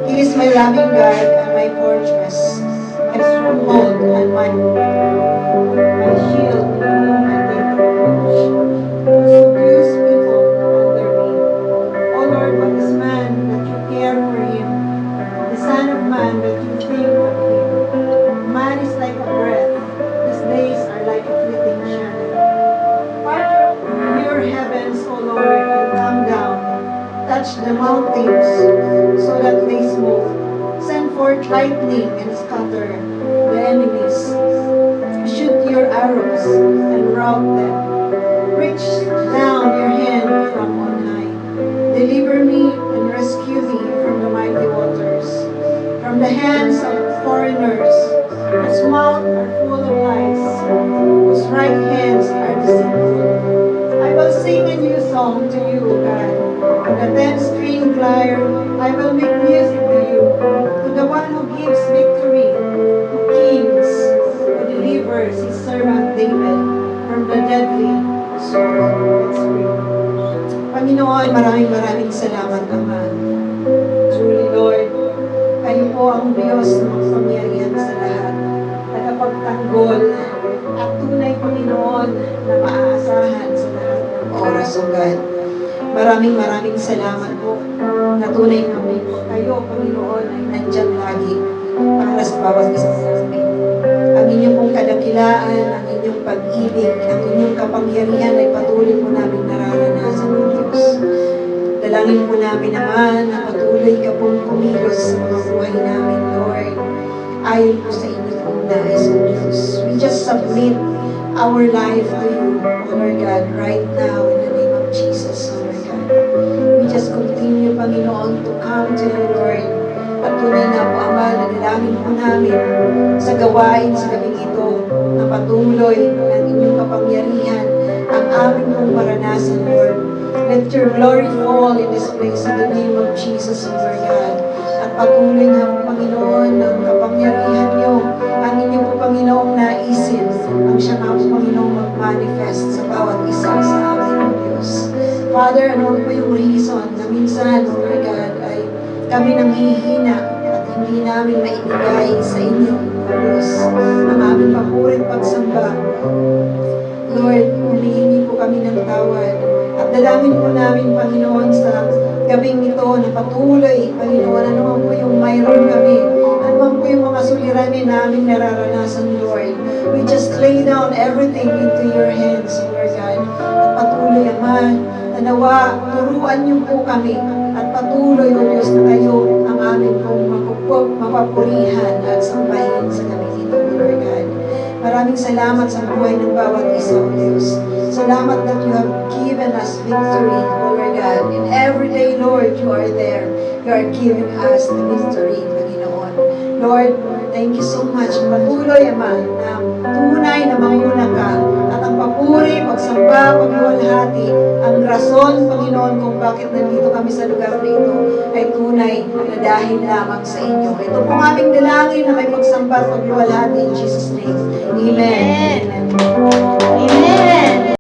He is my loving God and my fortress, my stronghold and my shield in whom I take refuge, who subdues people under me. O Lord, what is man that you care for him, the Son of Man that you think of him? Man is like a breath, his days are like a fleeting shadow. Part your heavens, O Lord, and come down, touch the mountains so that they smooth. Send forth lightning and scatter the enemies. Shoot your arrows and rout them. Reach down your hand from on high. Deliver me and rescue me from the mighty waters, from the hands of foreigners, whose mouths are full of lies, whose right hands are deceitful. I will sing a new song to you, God. On the 10-string lyre, I will make music to you, to the one who gives victory to kings, who delivers his servant David from the deadly sword. Let's pray. Panginoon, maraming salamat, Ama. Truly, Lord, kayo po ang Diyos na makapangyarihan sa lahat, tagapagtanggol, at tunay, Panginoon, na maaasahan sa lahat ng oras, O God. Maraming salamat po na tunay namin po kayo, Panginoon, ay nandyan lagi para sa bawat isa sa amin. Ang inyong pong kadakilaan, ang inyong pag-ibig, ang inyong kapangyarihan ay patuloy po namin nararanasan ng Diyos. Dalangin po namin naman na patuloy ka pong kumilos sa mga buhay namin, Lord. Ayon po sa inyong pong nais, O Diyos. We just submit our life to you, O Lord God, right now in the name of Jesus, O Lord God. We just continue, Panginoon, to come to you, Lord. At tunay nga po, Ama, nadalangin po namin sa gawain sa gabing ito na patuloy ng inyong kapangyarihan ang aming pong maranasan, Lord. Let your glory fall in this place in the name of Jesus, O Lord God. At patuloy nga po, Panginoon, ang kapangyarihan niyo, ang inyong po, Panginoong naisin, ang siya nga po, Panginoong mag-manifest sa bawat isa sa amin, O Diyos. Father, ano po yung reason na minsan, O Lord God, ay kami nanghihina at hindi namin maibigay sa inyo, O Diyos, ang aming papurit pagsamba. Lord, humihingi po kami ng tawad at dalangin po namin, Panginoon, sa gabing ito na patuloy, Panginoon, ano man po yung mayroon kami, ano man po yung mga suliranin namin nararanasan, Lord. We just lay down everything into your hands, Lord God. At patuloy, Ama, na nawa, turuan niyo po kami at patuloy, O Diyos, na kayo ang aming pong mapapurihan at sambahin sa gabing ito, Lord God. Maraming salamat sa buhay ng bawat isa, O Diyos. Salamat that you have given us victory, O Lord God. In every day, Lord, you are there. You are giving us the victory, Panginoon. Lord, thank you so much. Patuloy, Ama, na tunay na manguna ka at ang papuri, pagsamba, pagluwalhati, ang rason, Panginoon, kung bakit nandito kami sa lugar na ito ay tunay na dahil lamang sa inyo. Ito pong aming dalangin na may pagsamba at pagluwalhati in Jesus' name. Amen. Amen. Amen.